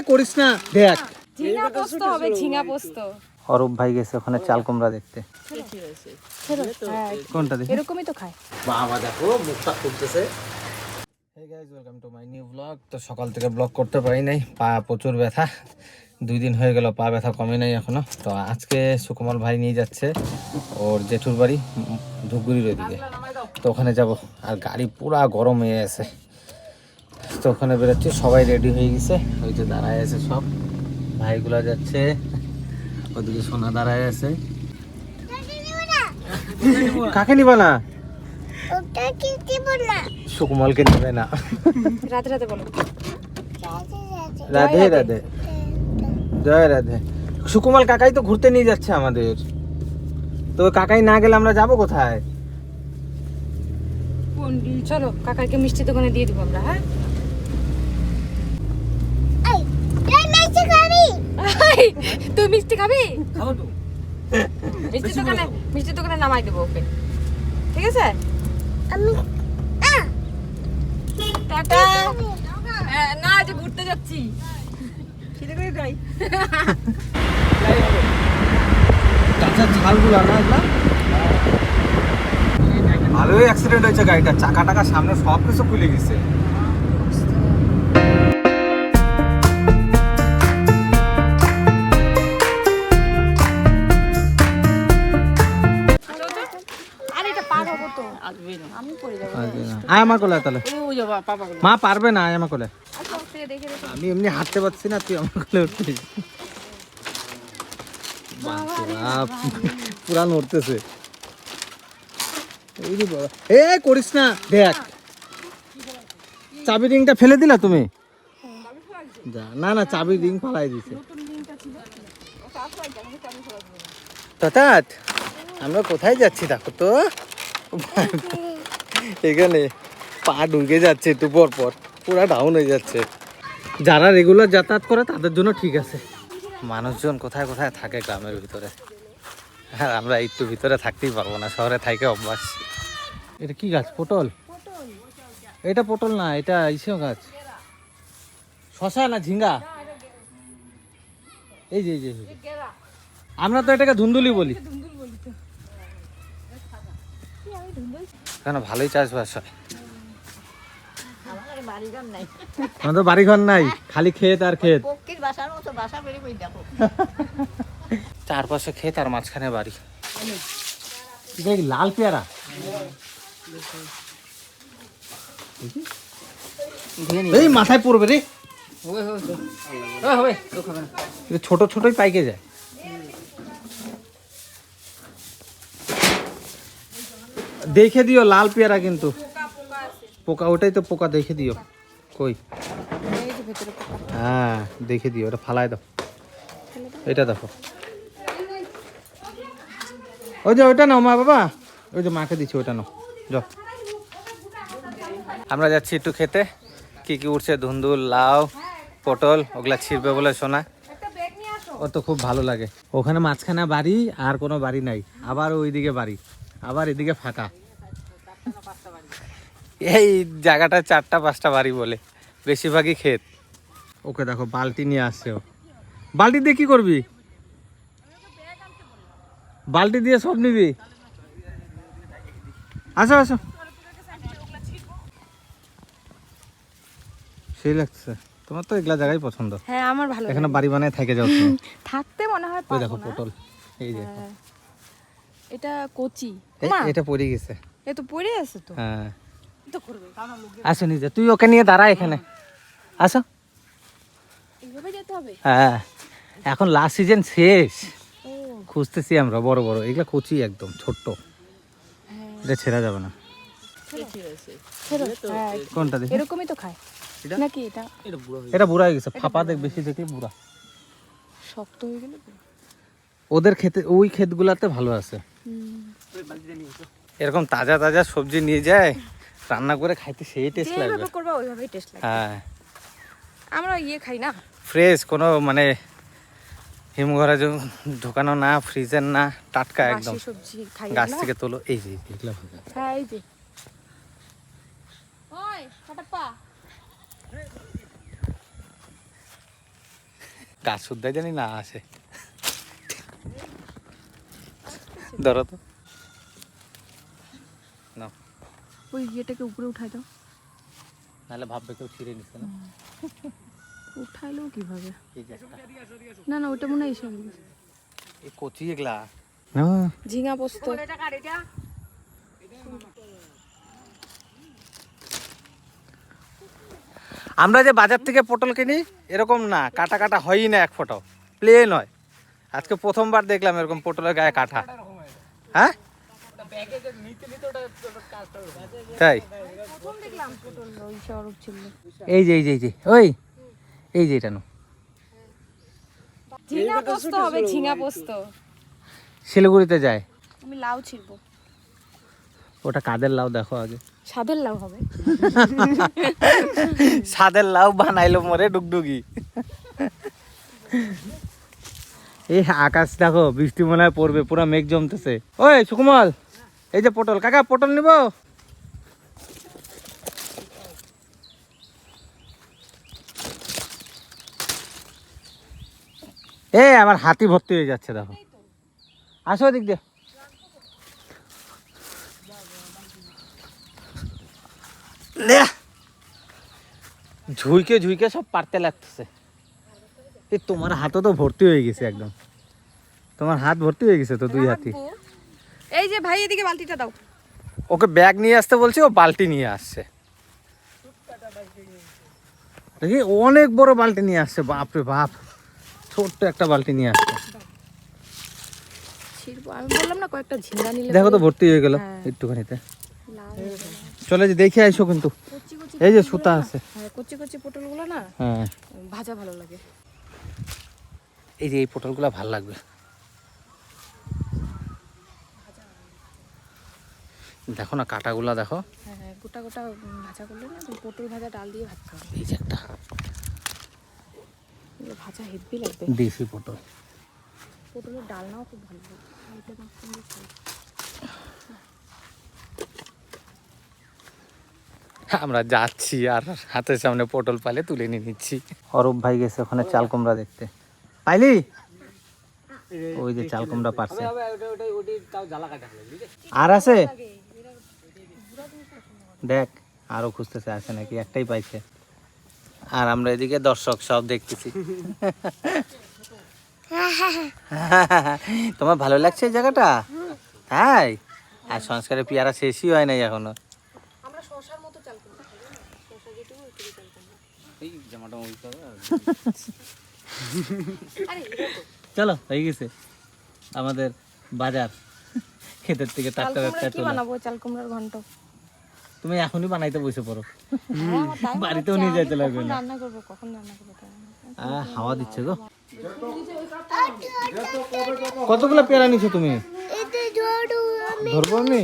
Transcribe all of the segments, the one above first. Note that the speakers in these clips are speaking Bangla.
করিস না, দেখ ঝিঙা পোস্ত হবে, ঝিঙা পোস্ত। অরূপ ভাই গেছে ওখানে চাল কুমড়া দেখতে। কোনটা দেখি? এরকমই তো খায়। বাবা দেখো মুখটা খুলতেছে। Hey guys, welcome to my new vlog. তো সকাল থেকে ব্লগ করতে পারি নাই, পা প্রচুর ব্যথা। 2 দিন হয়ে গেল, পা ব্যথা কমে নাই এখনো। তো আজকে সুকুমার ভাই নিয়ে যাচ্ছে ওর জেঠুর বাড়ি ধূপগুড়ির ওইদিকে, তো ওখানে যাব। আর গাড়ি পুরা গরম হয়ে আছে, তো ওখানে বেরোচ্ছি। সবাই রেডি হয়ে গেছে, ওই যে দাঁড়ায় আছে সব ভাইগুলা যাচ্ছে। ওদিকে সোনা দাঁড়ায় আছে। কাকে নিবা না? সুকুমালকে নিবে না। রাতে রাতে বলো রাধে রাধে, জয় রাধে। সুকুমাল কাকাই তো ঘুরতে নিয়ে যাচ্ছে আমাদের, তো কাকাই না গেলে আমরা যাব কোথায়? চলো কাকাকে মিষ্টি দোকানে দিয়ে দিব আমরা। হ্যাঁ তুই মিষ্টি খাবি? খাবো তো। মিষ্টি দোকানে নামাই দেবো ওকে, ঠিক আছে? আমি টাটা। না, যে ঘুরতে যাচ্ছি। চাচার ঝালগুলা না এগুলা? ভালোই অ্যাক্সিডেন্ট হয়েছে গাড়িটা, চাকা টাকা সামনে সব কিছু খুলে গেছে। আয় আমার কোলে তাহলে। মা পারবে না, আয় আমার কোলে। আমি এমনি হাঁটতে পারছি না, তুই আমার কোলে উঠছিস। পুরা নড়তেছে। করিস না, দেখ চাবি রিংটা ফেলে দিলা তুমি? না না, চাবি রিং ফালাই দিছে। তাতাত আমরা কোথায় যাচ্ছি দেখো তো, এখানে পা ঢুকে যাচ্ছে একটু পর পর, পুরা ডাউন হয়ে যাচ্ছে। যারা রেগুলার যাতায়াত করে তাদের জন্য ঠিক আছে। মানুষজন কোথায় কোথায় থাকে গ্রামের ভিতরে, হ্যাঁ আমরা একটু ভিতরে থাকতেই পারবো না, শহরে থাকে অভ্যাস। এটা কি গাছ? পটল? এটা পটল না, এটা ইসেও গাছ, শশা না ঝিঙ্গা? এই যে আমরা তো এটাকে ধুন্দুলি বলি। কেন, ভালোই চাষবাস হয়। আমাদের বাড়িঘর নাই, খালি ক্ষেত আর ক্ষেত। চারপাশে ক্ষেত আর মাঝখানে বাড়ি। লাল পেয়ারা এই মাথায় পড়বে রে, ছোট ছোটই পাইকে যায়। দেখে দিও লাল পেয়ারা কিন্তু পোকা, ওটাই তো পোকা, দেখে দিও। কই? হ্যাঁ দেখে দিও, ওটা ফালাই দাও। এটা দেখো, ওই যে ওইটা নাও মা বাবা, ওই যে মাকে দিচ্ছি ওটা নাও, যাও। আমরা যাচ্ছি একটু খেতে। কি কি উঠছে? ধুন্দুল, লাউ, পটল, ওগুলা ছিড়বে বলে শোনা। ও তো খুব ভালো লাগে। ওখানে মাঝখানে বাড়ি, আর কোনো বাড়ি নাই, আবার ওইদিকে বাড়ি, আবার এদিকে ফাঁকা। এই জায়গাটা 4টা-5টা বাড়ি বলে, বেশিরভাগই ক্ষেত। ওকে দেখো বালতি নিয়ে আসছে ও। বালতি দিয়ে কি করবি? বালতি দিয়ে সব নিবি? আসো আসো, সেই লাগছে। তোমার তো এগুলা জায়গায় পছন্দ। হ্যাঁ আমার ভালো লাগে। এখানে বাড়ি বানায় থেকে যাও তুমি। থাকতে মনে হয় ওই পাবো দেখো না। পটল, এই যে এটা কচি। এটা পড়ে গেছে। এ তো পড়ে আছে তো। হ্যাঁ তো করবে। আসো নিজে, তুই ওকে নিয়ে দাঁড়া এখানে, আসো। এইভাবে যেতে হবে। হ্যাঁ এখন লাস্ট সিজন শেষ, খুঁজতেছি আমরা বড় বড়। এগুলা কচি একদম ছোট্ট, এটা ছেড়া যাবে না। কোনটা দেখি? এরকমই তো খায় নাকি? এটা বুড়া হয়ে গেছে, ফাঁপা দেখ বেশি দেখলে বুড়া। শক্ত হয়ে গেলে ওদের খেতে, ওই ক্ষেতগুলাতে ভালো আছে। এরকম তাজা তাজা সবজি নিয়ে যায়, রান্না করে খাইতে সেই টেস্ট লাগবে। যেভাবে করবা ওইভাবেই টেস্ট লাগবে। হ্যাঁ আমরা খাই না ফ্রেশ, কোনো মানে হিমঘরে ঢোকানো না, ফ্রিজের না, টাটকা একদম সবজি খাই গাছ থেকে তোলো। এই যে এগুলা ভাজা। হ্যাঁ এই যে ওই কাটাপ্পা কাজ শুদ্ধই জানি না আসে। ধরো তো না, ওই ইয়েটাকে উপরে উঠাই দাও, নাহলে ভাববে কেউ ছিঁড়ে নিচ্ছে না। উঠাইলেও কিভাবে? এই যে একটা, না না, ওটা মনে হয় এসব এই কচি এগুলা ঝিঙা পোস্ত। আমরা যে বাজার থেকে পটল কিনি এরকম না, কাটা কাটা হয়ই না, এক ফোঁটাও প্লেন হয়। আজকে প্রথমবার দেখলাম এরকম পটলের গায়ে কাটা। হ্যাঁ তাই, প্রথম দেখলাম পটল ওই সরব ছিল। এই যে ওই এই যে এটা নো ঝিঙা পোস্ত হবে, ঝিঙা পোস্ত। শিলিগুড়িতে যায়। আমি লাউ ছিড়বো। ওটা কাদের লাউ দেখো আগে। স্বাদের লাউ হবে। সাদের লাউ বানাইলো মরে ডুগডুগি। এই আকাশ দেখো, বৃষ্টি মনে হয় পড়বে, পুরো মেঘ জমতেছে। ওই সুকুমল, এই যে পটল, কাকা পটল নিব? এ আমার হাতি ভর্তি হয়ে যাচ্ছে দেখো। আসো দিক দিয়ে। ঝুইকে ঝুইকে সব পারতে লাগতেছে। এই তোমার হাতও তো ভর্তি হয়ে গেছে একদম, তোমার হাত ভর্তি হয়ে গেছে তো, দুই হাতি। এই যে ভাই এদিকে বালতিটা দাও। ওকে ব্যাগ নিয়ে আসতে বলছি, ও বালতি নিয়ে আসছে। দেখি অনেক বড় বালতি নিয়ে আসছে, বাপরে বাপ, ছোট্ট একটা বালতি নিয়ে আসছে। ছিড়বো, আমি বললাম না কয়েকটা ঝিঙ্গা নিলে। দেখো তো ভর্তি হয়ে গেল হ্যাঁ। একটুখানিতে। লাউ চলে যে দেখে আইসো কিন্তু। কচি কচি এই যে পটলগুলো সুতা না, আছে। হ্যাঁ কচি কচি পটলগুলো না হ্যাঁ, ভাজা ভালো লাগে। এই যে এই পটলগুলো ভালো লাগবে। দেখো না কাটাগুলা দেখো। হ্যাঁ হ্যাঁ, গোটা গোটা ভাজা করলে না, পটল ভাজা ডাল দিয়ে ভাজতে হবে। এই যে একটা এগুলো ভাজা হেভি লাগবে। দেশি পটল। পটলের ডালনাও খুব ভালো লাগে। এটা মাখন দিয়ে খাই। আমরা যাচ্ছি আর হাতের সামনে পটল পালে তুলে নিয়ে নিচ্ছি। অরূপ ভাই গেছে ওখানে চাল কুমড়া দেখতে। পাইলি? ওই যে চাল কুমড়া পারছে। আর আছে দেখ, আরো খুঁজতেছে আছে নাকি, একটাই পাইছে। আর আমরা এদিকে দর্শক সব দেখতেছি। তোমার ভালো লাগছে এই জায়গাটা? হ্যাঁ, আর সংস্কারের পেয়ারা শেষই হয় নাই এখনো। আমরা শশার মতো চাল কুমড়া খাই না, শশা যেটুকু ওইটুকু চাল কুমড়া। এই জামাটা উল্টো আরে চলো, হয়ে গেছে আমাদের বাজার। ক্ষেতের থেকে চাল টাটকা কুমড়া টাটকা কি তোলা। বানাবো? চাল কুমড়ার ঘন্ট। তুমি এখনই বানাইতে বসে পড়ো, হ্যাঁ, আমার টাইম বাড়িতেও হচ্ছে, নিয়ে আমি যেতে লাগবে কখন না। রান্না করবো, কখন রান্না করবো তাই না? হাওয়া দিচ্ছে গো। কতগুলো পেয়ারা নিছো তুমি? ধরবো আমি?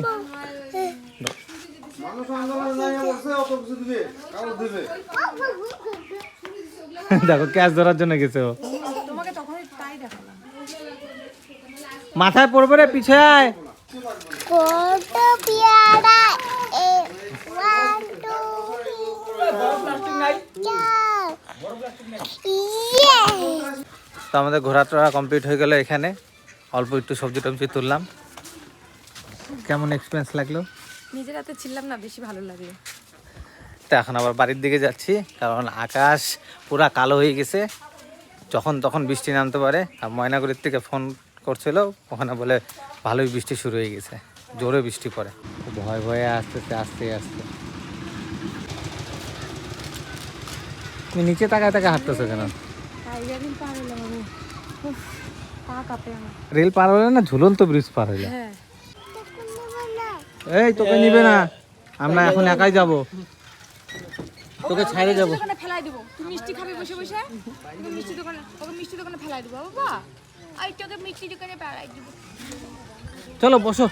দেখো ক্যাচ ধরার জন্য গেছে ও। তোমাকে তখনই তাই দেখালাম। মাথায় পড়বে রে, পিছে আয়। তো আমাদের ঘোরা টোরা কমপ্লিট হয়ে গেল। এখানে অল্প একটু সবজি টবজি তুললাম। কেমন এক্সপিরিয়েন্স লাগলো? নিজের হাতে ছিলাম না, বেশি ভালো লাগলো। তো এখন আবার বাড়ির দিকে যাচ্ছি, কারণ আকাশ পুরা কালো হয়ে গেছে, যখন তখন বৃষ্টি নামতে পারে। আর ময়নাগুড়ির থেকে ফোন করছিল, ওখানে বলে ভালোই বৃষ্টি শুরু হয়ে গেছে, জোরে বৃষ্টি পড়ে। ভয় ভয়ে আসতেছে আস্তে আস্তে। তুমি নিচে তাকায় তাকায় হাঁটতেছো কেন? রেল পার হলাম আমি, পা কাঁপে আমার। রেল পার হলে না, ঝুলন্ত ব্রিজ পার হইলে। হ্যাঁ, এই তোকে নিবে না, আমরা এখন একাই যাব, তোকে ছাইড়ে যাব। দোকানে ফেলাই দেবো। তুই মিষ্টি খাবি বসে বসে, ওকে মিষ্টি দোকানে ফেলাই দেবো বাবা। আর তোকে মিষ্টি দোকানে ফেলাই দেবো। চলো বসো,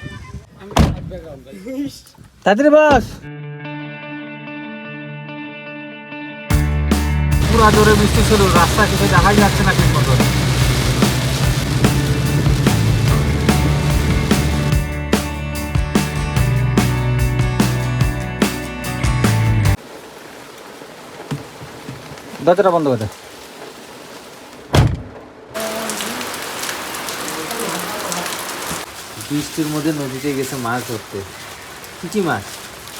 তাড়াতাড়ি বস। পুরা জোরে বৃষ্টি শুরু, রাস্তা কিছু দেখাই যাচ্ছে না ঠিক মতো। দরজাটা বন্ধ করে দে। বৃষ্টির মধ্যে নদীতে গেছে মাছ ধরতে। কি মাছ?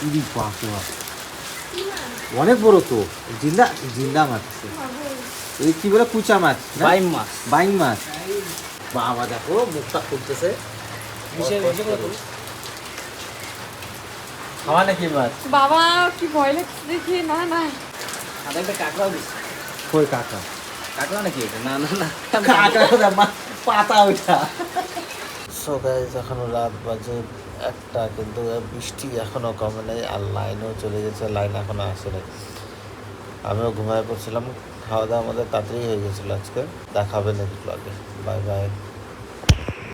ইরি বাপ রে বাপ, অনেক বড় তো, জিন্দা জিন্দা মাছ আছে। এই কি বলে, কুচা মাছ, বাইম মাছ, বাইম মাছ। বাবা দেখো মুখটা খুলতেছে। খাওয়া নাকি মাছ? বাবা কি ভয় লাগছে দেখি। না না আর একটা কাঁকড়াও দিচ্ছে। কই কাঁকড়া? কাঁকড়া নাকি এটা? না না না, কাঁকড়া না, পাতা ওইটা। সো গাইস, এখনো রাত বাজে 1টা, কিন্তু বৃষ্টি এখনো কমে নাই, আর লাইনও চলে গেছে, লাইন এখনো আসে নাই। আমিও ঘুমায় পড়ছিলাম, খাওয়া দাওয়া আমাদের তাড়াতাড়ি হয়ে গেছিলো আজকে। দেখা হবে নেক্সট ব্লগে। Bye bye.